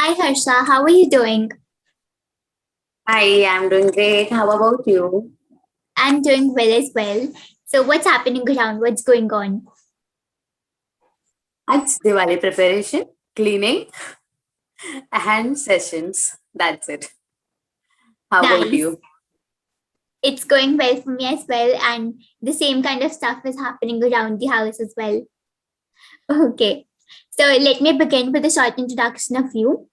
Hi Harsha, how are you doing? Hi, I'm doing great. How about you? I'm doing well as well. So, what's happening around? What's going on? It's Diwali preparation, cleaning, and sessions. That's it. How about Nice. you? It's going well for me as well, and the same kind of stuff is happening around the house as well. Okay. So, let me begin with a short introduction of you.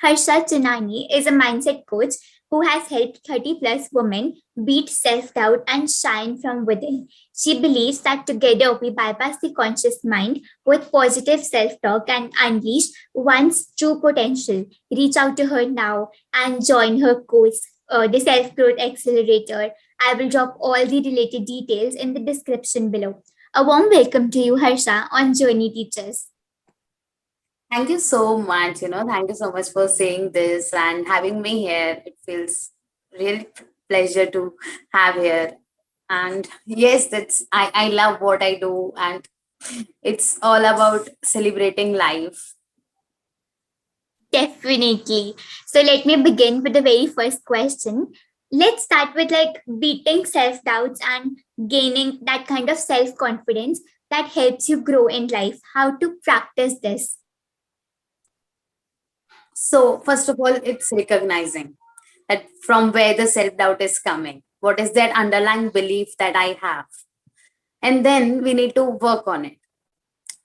Harsha Tsunami is a mindset coach who has helped 30 plus women beat self doubt and shine from within. She believes that together we bypass the conscious mind with positive self talk and unleash one's true potential. Reach out to her now and join her course, the Self Growth Accelerator. I will drop all the related details in the description below. A warm welcome to you, Harsha, on Journey Teachers. Thank you so much. Thank you so much for saying this and having me here. It feels really pleasure to have here. And yes, I love what I do, and it's all about celebrating life. Definitely. So let me begin with the very first question. Let's start with like beating self doubts and gaining that kind of self confidence that helps you grow in life. How to practice this? So, first of all, it's recognizing that from where the self doubt is coming. What is that underlying belief that I have? And then we need to work on it.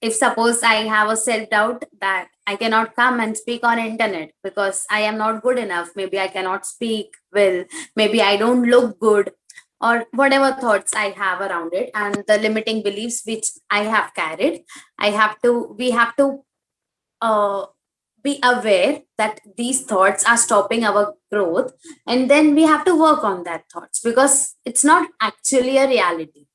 If suppose I have a self doubt that I cannot come and speak on internet because I am not good enough, maybe I cannot speak well, maybe I don't look good, or whatever thoughts I have around it, and the limiting beliefs which I have carried, we have to uh, be aware that these thoughts are stopping our growth, and then we have to work on that thoughts because it's not actually a reality.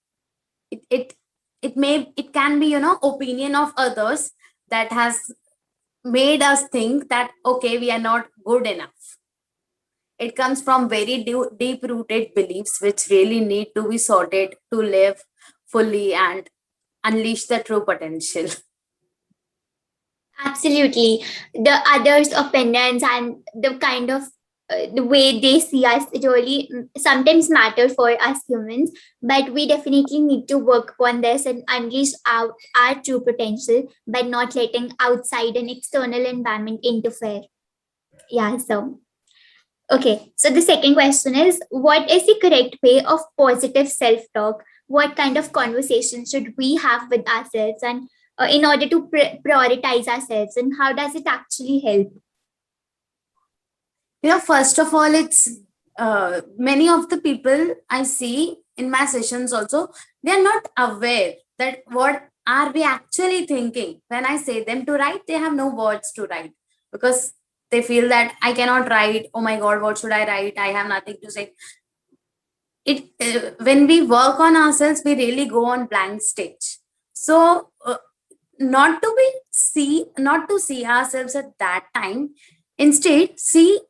It it it may it can be opinion of others that has made us think that okay, we are not good enough. It comes from very deep rooted beliefs which really need to be sorted to live fully and unleash the true potential. Absolutely. The others' opinions and the kind of the way they see us really sometimes matter for us humans, but we definitely need to work on this and unleash our true potential by not letting outside and external environment interfere. Yeah, so okay. So the second question is, what is the correct way of positive self-talk? What kind of conversation should we have with ourselves and in order to prioritize ourselves, and how does it actually help? First of all, it's many of the people I see in my sessions also, they are not aware that what are we actually thinking. When I say them to write, they have no words to write because they feel that I cannot write. Oh my God, what should I write? I have nothing to say. When we work on ourselves, we really go on blank stage. So not to see ourselves at that time. Instead, see,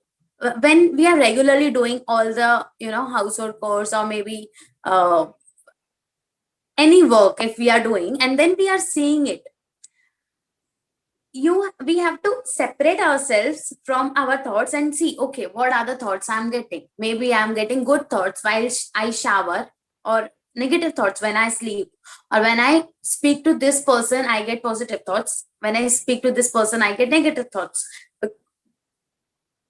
when we are regularly doing all the household chores, or maybe any work if we are doing, and then we are seeing it, we have to separate ourselves from our thoughts and see, okay, what are the thoughts I'm getting. Maybe I'm getting good thoughts while I shower, or negative thoughts when I sleep, or when I speak to this person I get positive thoughts, when I speak to this person I get negative thoughts.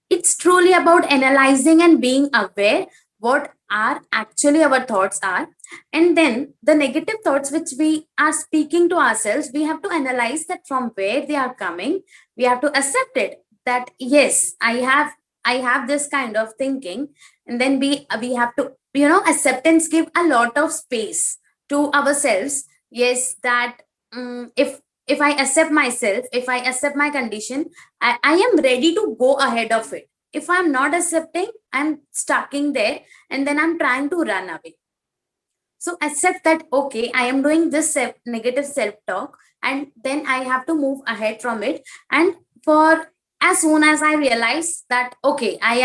It's truly about analyzing and being aware what are actually our thoughts are. And then the negative thoughts which we are speaking to ourselves, we have to analyze that from where they are coming. We have to accept it that yes, I have this kind of thinking. And then we have to acceptance, give a lot of space to ourselves. Yes, that if I accept myself, if I accept my condition, I am ready to go ahead of it. If I'm not accepting, I'm stucking there, and then I'm trying to run away. So accept that okay, I am doing this negative self talk, and then I have to move ahead from it. And for as soon as I realize that okay, I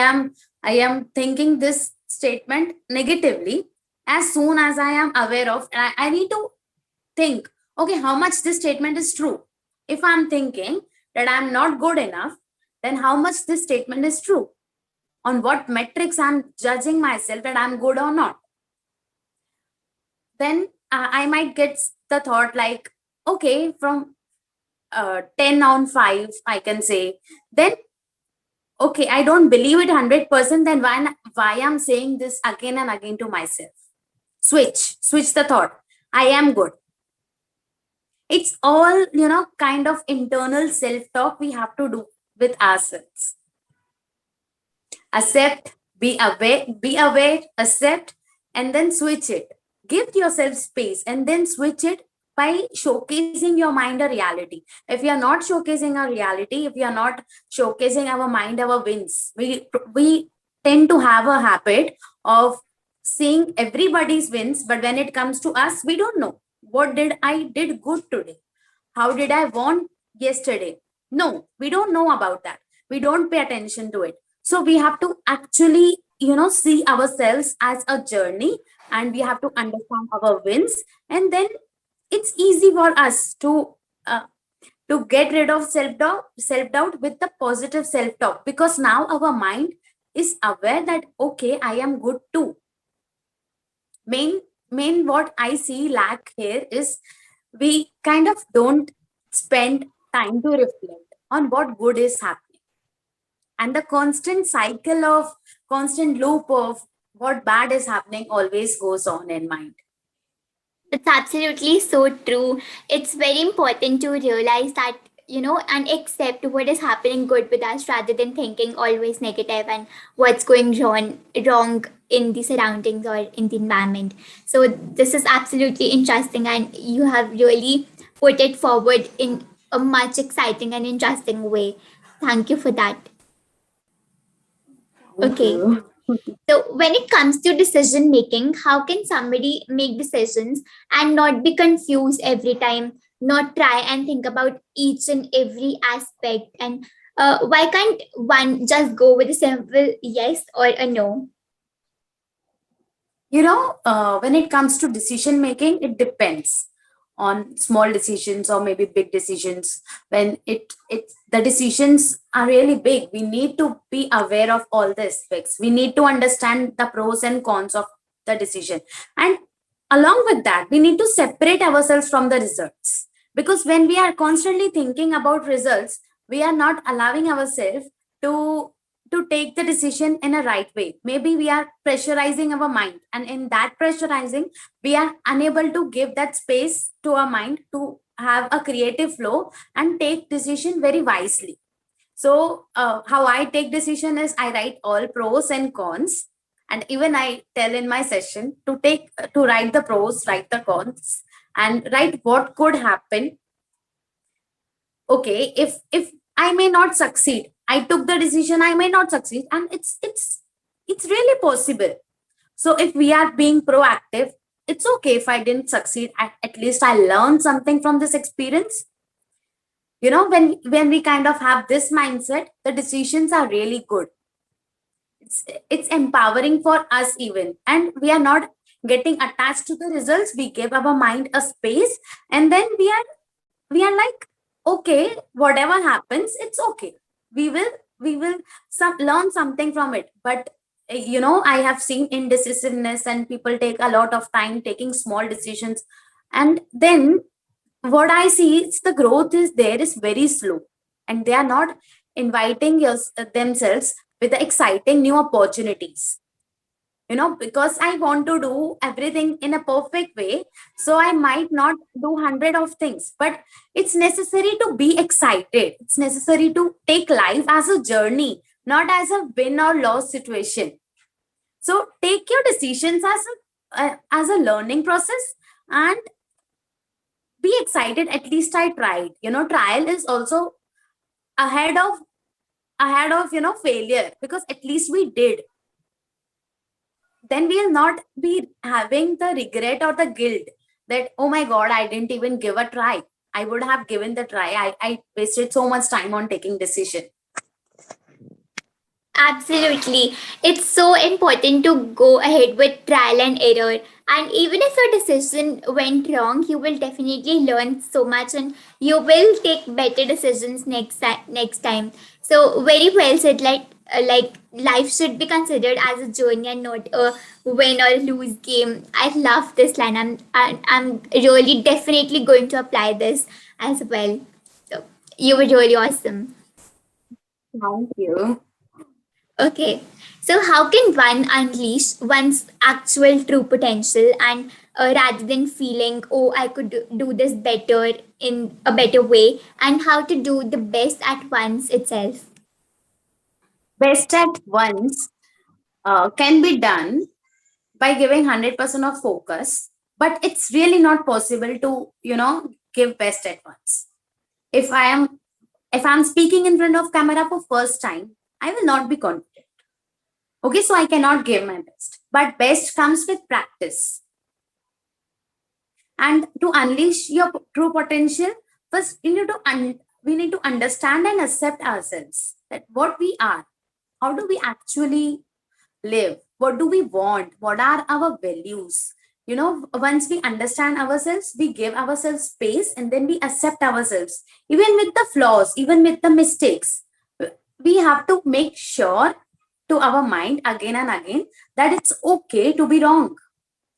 am thinking this statement negatively, as soon as I am aware of, I need to think, okay, how much this statement is true. If I'm thinking that I'm not good enough, then how much this statement is true? On what metrics I'm judging myself that I'm good or not? Then I might get the thought like, okay, from 10 on 5, I can say, then okay, I don't believe it 100%, then why I'm saying this again and again to myself? Switch the thought. I am good. It's all, kind of internal self talk we have to do with ourselves. Accept, be aware, accept, and then switch it. Give yourself space and then switch it by showcasing your mind a reality. If you are not showcasing a reality, if you are not showcasing our mind, our wins, we tend to have a habit of seeing everybody's wins, but when it comes to us, we don't know what did I did good today, how did I won yesterday. No, we don't know about that. We don't pay attention to it. So we have to actually, see ourselves as a journey, and we have to understand our wins. And then it's easy for us uh, to get rid of self doubt with the positive self talk, because now our mind is aware that okay, I am good too. Main what I see lack here is we kind of don't spend time to reflect on what good is happening, and the constant loop of what bad is happening always goes on in mind. It's absolutely so true. It's very important to realize that, and accept what is happening good with us rather than thinking always negative and what's going wrong in the surroundings or in the environment. So this is absolutely interesting, and you have really put it forward in a much exciting and interesting way. Thank you for that. Thank Okay. you. So, when it comes to decision making, how can somebody make decisions and not be confused every time, not try and think about each and every aspect? And why can't one just go with a simple yes or a no? When it comes to decision making, it depends on small decisions or maybe big decisions. When it the decisions are really big, we need to be aware of all the aspects. We need to understand the pros and cons of the decision, and along with that, we need to separate ourselves from the results, because when we are constantly thinking about results, we are not allowing ourselves to take the decision in a right way. Maybe we are pressurizing our mind, and in that pressurizing, we are unable to give that space to our mind to have a creative flow and take decision very wisely. So how I take decision is I write all pros and cons, and even I tell in my session to write the pros, write the cons, and write what could happen. Okay, if I may not succeed, I took the decision, I may not succeed, and it's really possible. So if we are being proactive, it's okay if I didn't succeed, at least I learned something from this experience. When we kind of have this mindset, the decisions are really good. It's empowering for us even, and we are not getting attached to the results. We give our mind a space, and then we are like, okay, whatever happens, it's okay. We will learn something from it. But I have seen indecisiveness, and people take a lot of time taking small decisions, and then what I see is the growth is there is very slow, and they are not inviting themselves with the exciting new opportunities. Because I want to do everything in a perfect way, so I might not do 100 of things, but it's necessary to be excited. It's necessary to take life as a journey, not as a win or loss situation. So take your decisions as a learning process, and be excited. At least I tried. Trial is also ahead of failure, because at least we did. Then we'll not be having the regret or the guilt that, oh my god, I didn't even give a try. I would have given the try. I wasted so much time on taking decision. Absolutely. It's so important to go ahead with trial and error. And even if your decision went wrong, you will definitely learn so much and you will take better decisions next time. So very well said. Like life should be considered as a journey and not a win or lose game. I love this line. I'm really definitely going to apply this as well. So you were really awesome. Thank you. Okay, so how can one unleash one's actual true potential and rather than feeling, oh, I could do this better in a better way, and how to do the best at once itself? Best at once can be done by giving 100% of focus, but it's really not possible to, give best at once. If I am if I'm speaking in front of camera for first time, I will not be confident. Okay, so I cannot give my best. But best comes with practice. And to unleash your true potential, first we need to understand and accept ourselves, that what we are, how do we actually live, what do we want, what are our values. Once we understand ourselves, we give ourselves space, and then we accept ourselves, even with the flaws, even with the mistakes. We have to make sure to our mind again and again that it's okay to be wrong,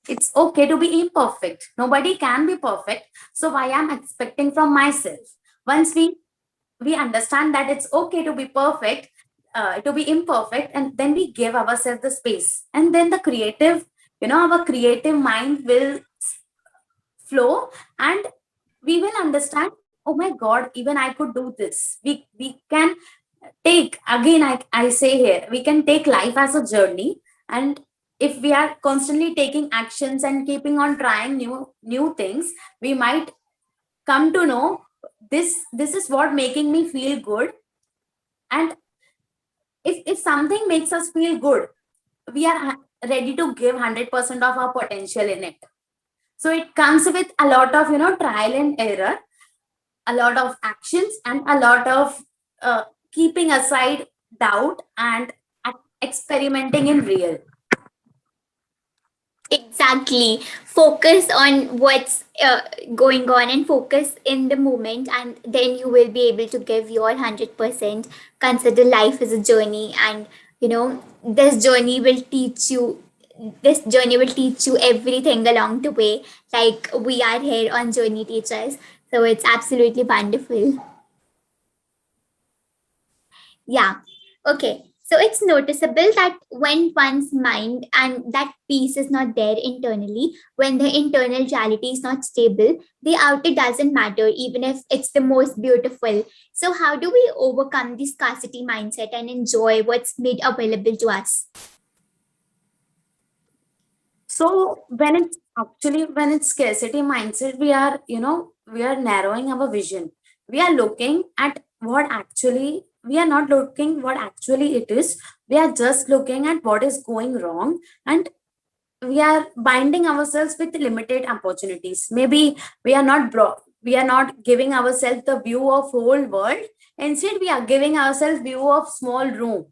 it's okay to be imperfect, nobody can be perfect, so why I'm expecting from myself. Once we understand that it's okay to be perfect, to be imperfect, and then we give ourselves the space, and then the creative, our creative mind will flow, and we will understand, oh my god, even I could do this. We can take, again, I say here, we can take life as a journey. And if we are constantly taking actions and keeping on trying new things, we might come to know this is what making me feel good. And if something makes us feel good, we are ready to give 100% of our potential in it. So it comes with a lot of, trial and error, a lot of actions, and a lot of keeping aside doubt and experimenting in real. Exactly. Focus on what's going on and focus in the moment, and then you will be able to give your 100%. Consider life as a journey, and this journey will teach you. This journey will teach you everything along the way. Like we are here on Journey Teachers, so it's absolutely wonderful. Yeah. Okay. So it's noticeable that when one's mind and that peace is not there internally, when the internal reality is not stable, the outer doesn't matter, even if it's the most beautiful. So, how do we overcome the scarcity mindset and enjoy what's made available to us? So when it's scarcity mindset, we are narrowing our vision. We are looking at what actually, we are not looking what actually it is. We are just looking at what is going wrong, and we are binding ourselves with limited opportunities. Maybe we are not giving ourselves the view of whole world. Instead, we are giving ourselves view of small room.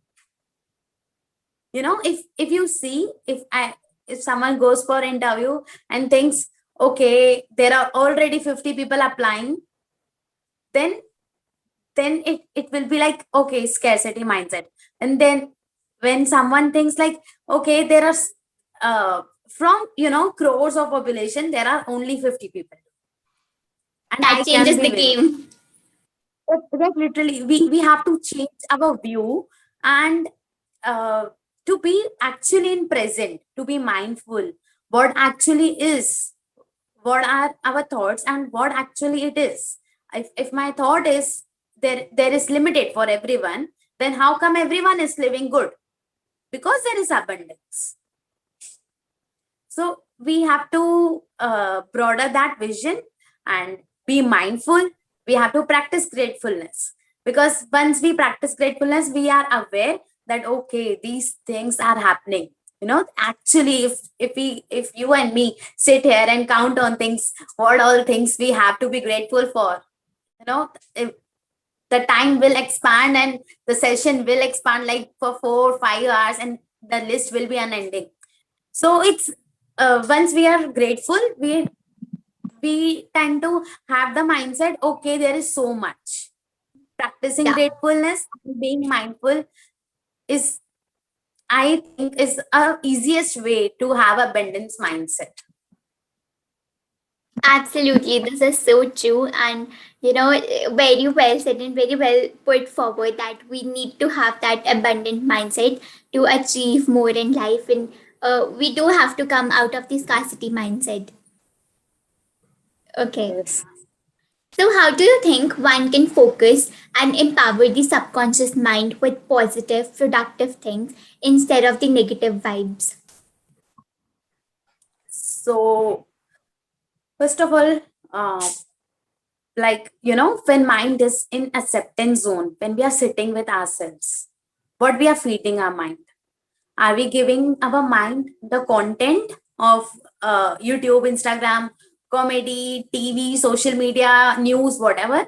If you see, if someone goes for interview and thinks, okay, there are already 50 people applying, then it will be like, okay, scarcity mindset. And then when someone thinks like, okay, there are from crores of population, there are only 50 people, and That I can changes be the winning. game. That literally, we have to change our view, and uh, to be actually in present, to be mindful what actually is, what are our thoughts, and what actually it is. If my thought is there is limited for everyone, then how come everyone is living good? Because there is abundance. So we have to broaden that vision and be mindful. We have to practice gratefulness, because once we practice gratefulness, we are aware that, okay, these things are happening. Actually, if you and me sit here and count on things, what all things we have to be grateful for, you know, if the time will expand and the session will expand like for 4 5 hours, and the list will be unending. So it's once we are grateful, we tend to have the mindset, okay, there is so much. Practicing Yeah. gratefulness, being mindful is, I think, is a easiest way to have abundance mindset. Absolutely, this is so true, and very well said and very well put forward that we need to have that abundant mindset to achieve more in life, and we do have to come out of the scarcity mindset. Okay, Yes. so how do you think one can focus and empower the subconscious mind with positive, productive things instead of the negative vibes? So first of all, uh, like, when mind is in acceptance zone, when we are sitting with ourselves, what we are feeding our mind, are we giving our mind the content of YouTube, Instagram, comedy, TV, social media, news, whatever,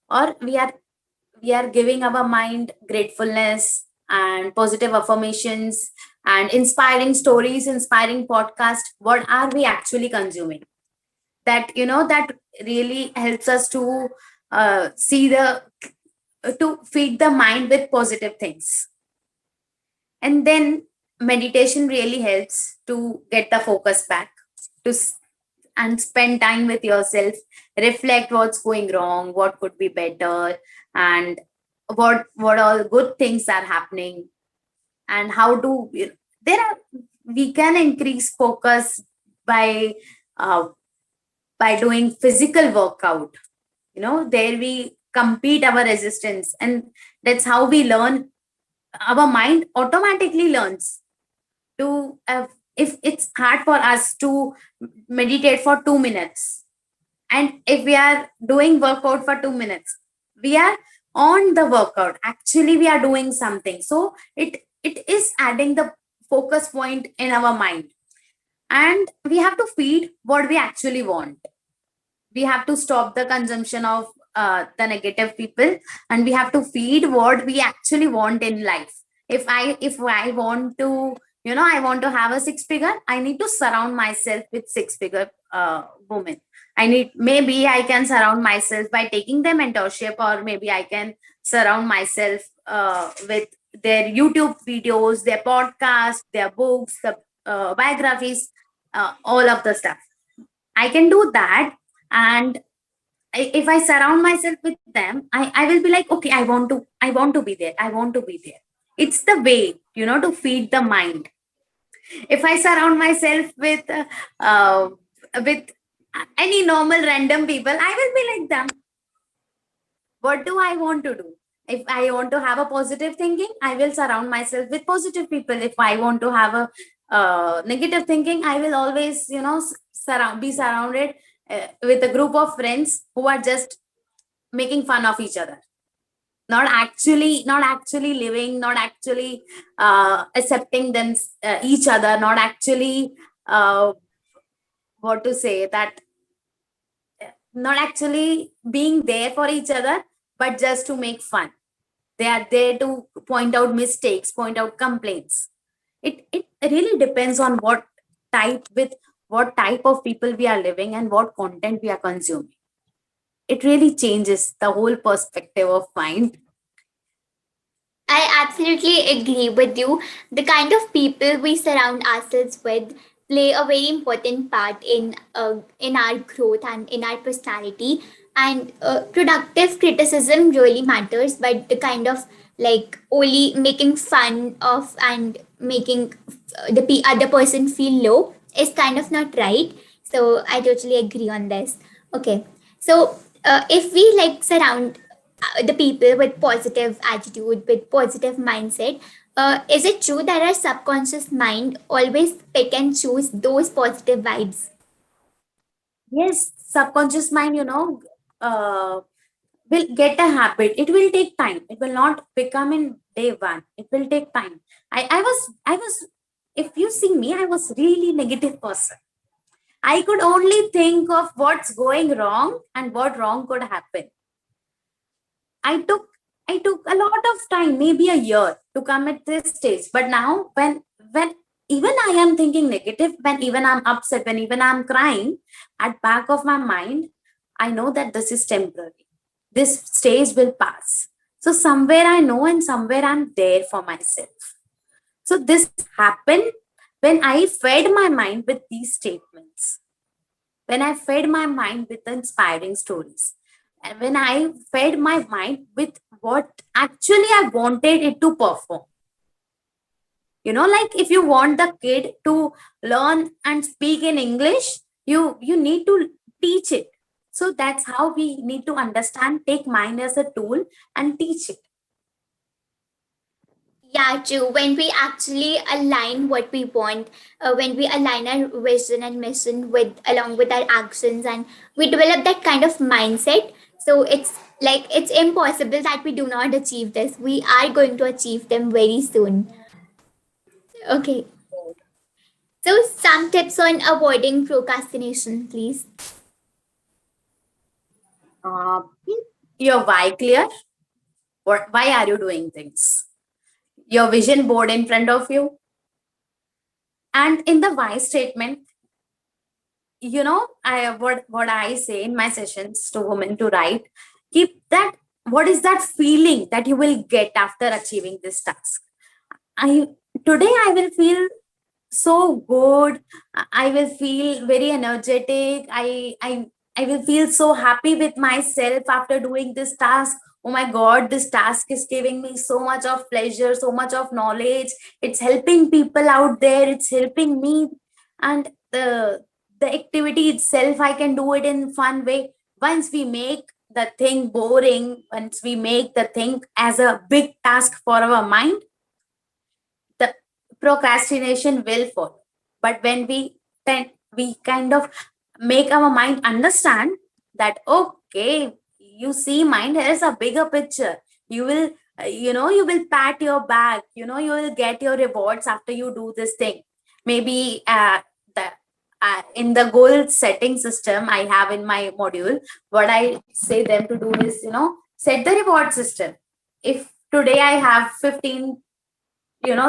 or we are giving our mind gratefulness and positive affirmations and inspiring stories, inspiring podcast? What are we actually consuming? That really helps us to see the to feed the mind with positive things. And then meditation really helps to get the focus back, to and spend time with yourself, reflect what's going wrong, what could be better, and what all good things are happening, and how to there are we can increase focus by uh, doing physical workout. There we compete our resistance, and that's how we learn. Our mind automatically learns to if it's hard for us to meditate for 2 minutes, and if we are doing workout for 2 minutes, we are on the workout, actually we are doing something, so it is adding the focus point in our mind. And we have to feed what we actually want. We have to stop the consumption of the negative people, and we have to feed what we actually want in life. If I want to, I want to have a six figure, I need to surround myself with six figure women. Maybe I can surround myself by taking their mentorship, or maybe I can surround myself with their YouTube videos, their podcasts, their books, the biographies, all of the stuff. I can do that. And if I surround myself with them, I will be like, okay, I want to be there, I want to be there. It's the way, to feed the mind. If I surround myself uh, with any normal random people, I will be like them. What do I want to do? If I want to have a positive thinking, I will surround myself with positive people. If I want to have a negative thinking, I will always, be surrounded with a group of friends who are just making fun of each other, not actually living, not actually accepting them, each other, not actually uh, what to say that, not actually being there for each other, but just to make fun. They are there to point out mistakes, point out complaints. It really depends on what type of people we are living and what content we are consuming. It really changes the whole perspective of mind. I absolutely agree with you. The kind of people we surround ourselves with play a very important part in our growth and in our personality. And productive criticism really matters, but the kind of like only making fun of and making the other person feel low is kind of not right. So I totally agree on this. Okay, so if we like surround the people with positive attitude, with positive mindset, is it true that our subconscious mind always pick and choose those positive vibes? Yes, subconscious mind, uh, will get a habit. It will take time. It will not become in day one. It will take time. I was, if you see me, I was really negative person. I could only think of what's going wrong and what wrong could happen. I took I took a lot of time, maybe a year, to come at this stage. But now, when even I am thinking negative, when even I'm upset, when even I'm crying, at back of my mind, I know that this is temporary. This stage will pass. So somewhere I know, and somewhere I'm there for myself. So this happened when I fed my mind with these statements, when I fed my mind with the inspiring stories, and when I fed my mind with what actually I wanted it to perform. Like if you want the kid to learn and speak in English, you need to teach it. So that's how we need to understand, take mind as a tool and teach it. Yeah, true. When we actually align what we want, when we align our vision and mission with along with our actions, and we develop that kind of mindset, so it's like it's impossible that we do not achieve this. We are going to achieve them very soon. Okay. So some tips on avoiding procrastination, please. Uh, your why clear? Why are you doing things? Your vision board in front of you. And in the why statement, I what I say in my sessions to women to write, keep that, what is that feeling that you will get after achieving this task. I Today I will feel so good. I will feel very energetic. I will feel so happy with myself after doing this task. Oh my god, this task is giving me so much of pleasure, so much of knowledge. It's helping people out there, it's helping me. And the activity itself, I can do it in fun way. Once we make the thing boring, once we make the thing as a big task for our mind, the procrastination will follow. But when we kind of make our mind understand that, okay, you see, mind, here is a bigger picture. You will, you will pat your back, you will get your rewards after you do this thing. Maybe the in the goal setting system I have in my module, what I say them to do is, set the reward system. If today I have 15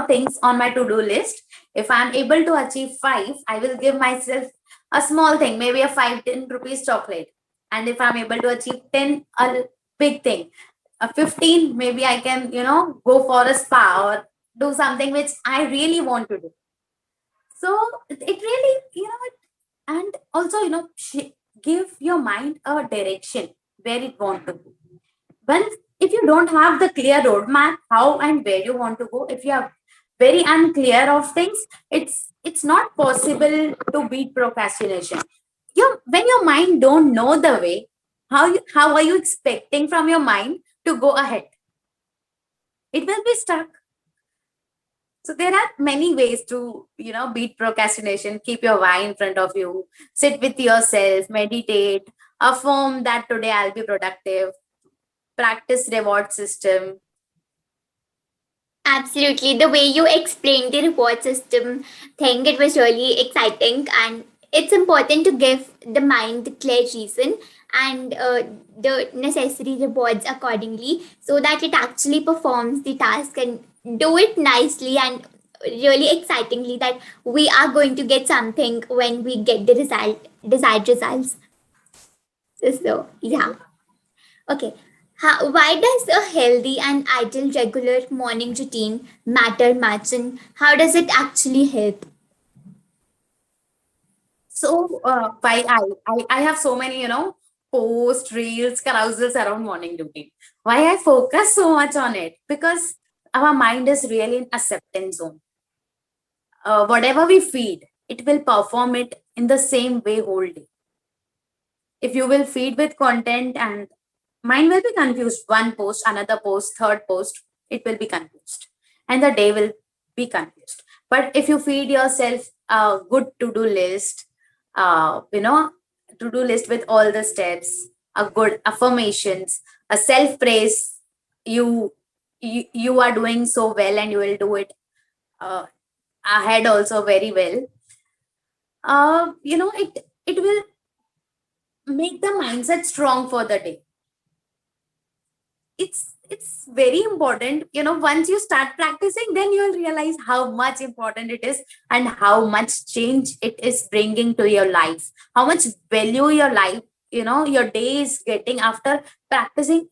things on my to-do list, if I'm able to achieve 5, I will give myself a small thing, maybe a 5-10 rupees chocolate. And if I'm able to achieve 10, a big thing, a 15, maybe I can go for a spa or do something which I really want to do. So it really, and also, give your mind a direction where it want to go. Well, if you don't have the clear roadmap how and where you want to go, if you are very unclear of things, it's not possible to beat procrastination. When your mind don't know the way, how are you expecting from your mind to go ahead? It will be stuck. So there are many ways to beat procrastination. Keep your why in front of you, sit with yourself, meditate, affirm that today I'll be productive, practice reward system. Absolutely. The way you explained the reward system thing, it was really exciting. And it's important to give the mind the clear reason and the necessary rewards accordingly so that it actually performs the task and do it nicely and really excitingly that we are going to get something when we get the desired results. So, yeah. Okay. Why does a healthy and ideal regular morning routine matter much, and how does it actually help? So why I have so many post reels carousels around morning routine. Why I focus so much on it? Because our mind is really in acceptance zone. Whatever we feed, it will perform it in the same way whole day. If you will feed with content, and mind will be confused, one post, another post, third post, it will be confused, and the day will be confused. But if you feed yourself a good to-do list, to-do list with all the steps, a good affirmations, a self-praise, you you are doing so well and you will do it uh, ahead also very well. It will make the mindset strong for the day. it's very important. Once you start practicing, then you'll realize how much important it is, and how much change it is bringing to your life, how much value your life, your day is getting after practicing.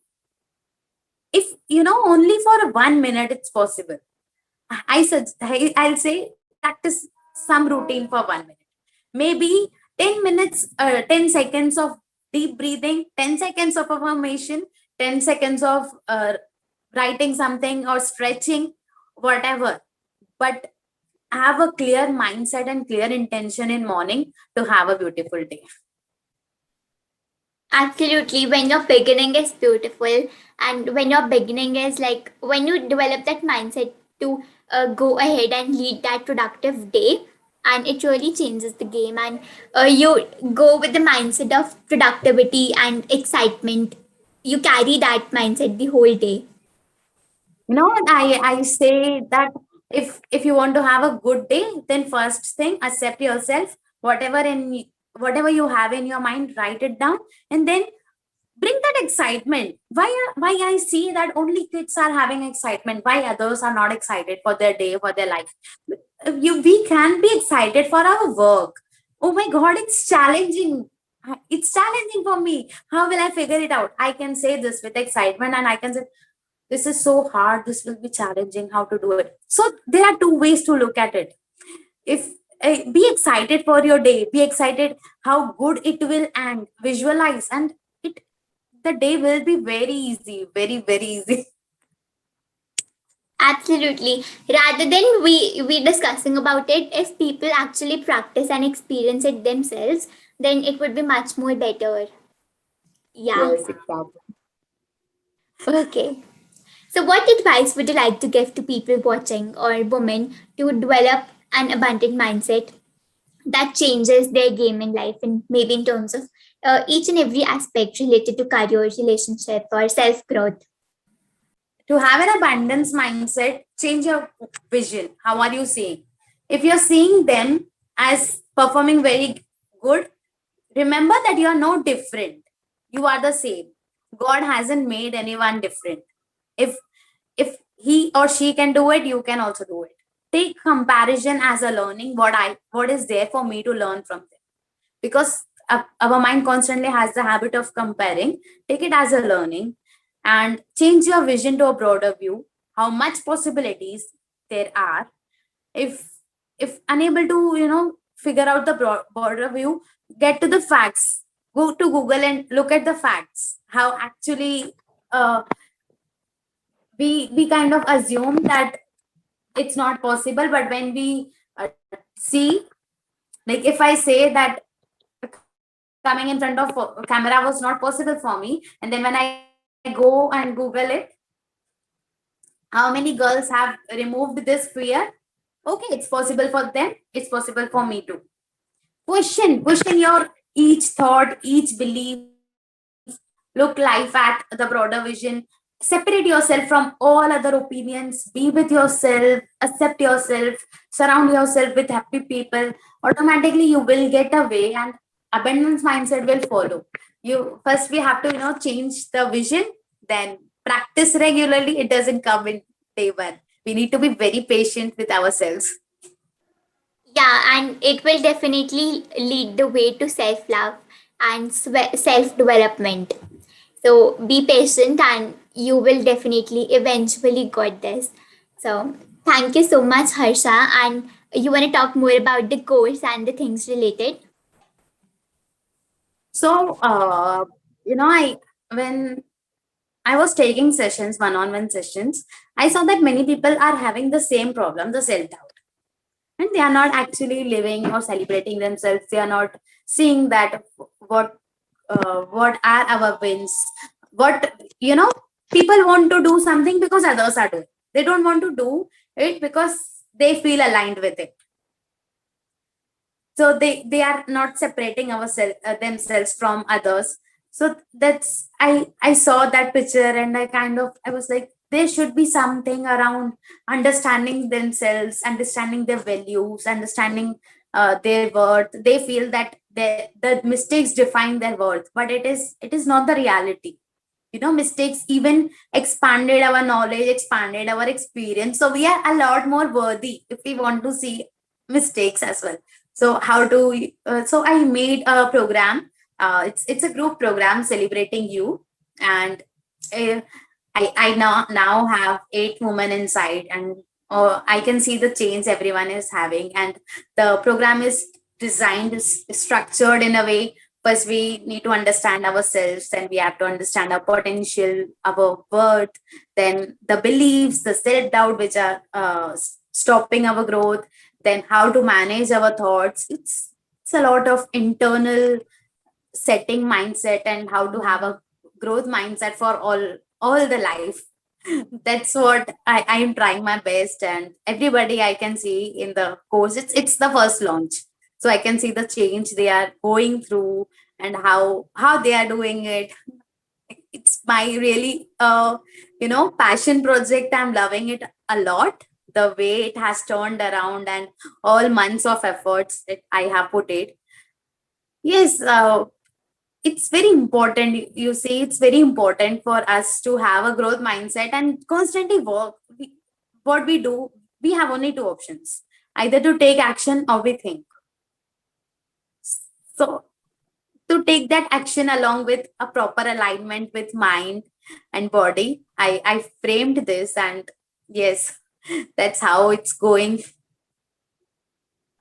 If only for 1 minute it's possible, I'll say practice some routine for 1 minute. Maybe 10 minutes, 10 seconds of deep breathing, 10 seconds of affirmation, 10 seconds of writing something or stretching, whatever. But have a clear mindset and clear intention in morning to have a beautiful day. Absolutely. When your beginning is beautiful, and when your beginning is like when you develop that mindset to go ahead and lead that productive day, and it really changes the game. And you go with the mindset of productivity and excitement. You carry that mindset the whole day. What I say that if you want to have a good day, then first thing, accept yourself. Whatever you have in your mind, write it down, and then bring that excitement. Why I see that only kids are having excitement, why others are not excited for their day, for their life. We can be excited for our work. Oh my god, it's challenging for me. How will I figure it out? I can say this with excitement, and I can say this is so hard, this will be challenging, how to do it. So there are two ways to look at it. If Be excited for your day, be excited how good it will end, visualize, and it the day will be very easy, very very easy. Absolutely. Rather than we discussing about it, if people actually practice and experience it themselves, then it would be much more better. Yeah. Yes, exactly. Okay. So, what advice would you like to give to people watching or women to develop an abundant mindset that changes their game in life, and maybe in terms of each and every aspect related to career, relationship, or self growth? To have an abundance mindset, change your vision. How are you seeing? If you're seeing them as performing very good, remember that you are no different. You are the same. God hasn't made anyone different. If if he or she can do it, you can also do it. Take comparison as a learning. What is there for me to learn from them? Because our mind constantly has the habit of comparing. Take it as a learning, and change your vision to a broader view. How much possibilities there are. If if unable to figure out the broader view, get to the facts. Go to Google and look at the facts, how actually uh, we kind of assume that it's not possible. But when we see, like if I say that coming in front of camera was not possible for me, and then when I go and Google it, how many girls have removed this fear? Okay, it's possible for them, it's possible for me too. Question your each thought, each belief. Look life at the broader vision. Separate yourself from all other opinions. Be with yourself, accept yourself, surround yourself with happy people. Automatically you will get a way, and abundance mindset will follow. First we have to change the vision, then practice regularly. It doesn't come in day one. We need to be very patient with ourselves. Yeah, and it will definitely lead the way to self love and self development. So be patient, and you will definitely eventually got this. So thank you so much, Harsha. And you want to talk more about the course and the things related? So, I when I was taking sessions, one-on-one sessions, I saw that many people are having the same problem, the self-doubt, and they are not actually living or celebrating themselves. They are not seeing that what are our wins. What people want to do something because others are doing. They don't want to do it because they feel aligned with it. So they are not separating themselves from others. So that's I saw that picture, and I was like, there should be something around understanding themselves, understanding their values, understanding their worth. They feel that the mistakes define their worth, but it is not the reality. mistakes even expanded our knowledge, expanded our experience, so we are a lot more worthy if we want to see mistakes as well. So how to so I made a program. It's a group program celebrating you. And uh, I now have 8 women inside, and I can see the change everyone is having. And the program is designed, is structured in a way. First, we need to understand ourselves, and we have to understand our potential, our worth, then the beliefs, the self doubt, which are stopping our growth, then how to manage our thoughts. It's a lot of internal setting mindset, and how to have a growth mindset for all the life. That's what I am trying my best. And everybody I can see in the course, it's the first launch, so I can see the change they are going through, and how they are doing it. It's my really passion project. I'm loving it a lot, the way it has turned around, and all months of efforts that I have put it. Yes, it's very important. You say it's very important for us to have a growth mindset and constantly work. What we do, we have only two options: either to take action or we think. So to take that action along with a proper alignment with mind and body, I framed this. And yes, that's how it's going.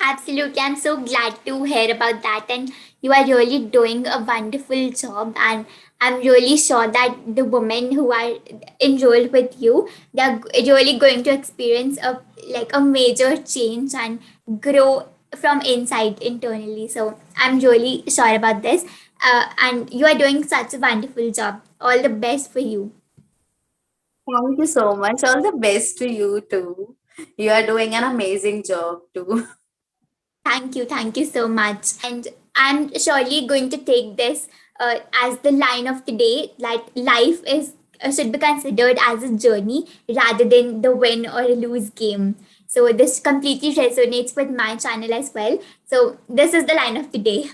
Absolutely. I'm so glad to hear about that. And you are really doing a wonderful job. And I'm really sure that the women who are enrolled with you, they're really going to experience a major change and grow from inside internally. So I'm really sure about this. And you are doing such a wonderful job. All the best for you. Thank you so much. All the best to you too. You are doing an amazing job too. Thank you so much. And I'm surely going to take this as the line of the day, that life is should be considered as a journey rather than the win or lose game. So this completely resonates with my channel as well. So this is the line of the day.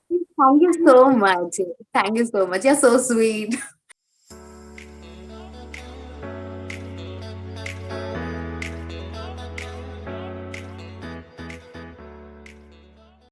Thank you so much. Thank you so much. You're so sweet.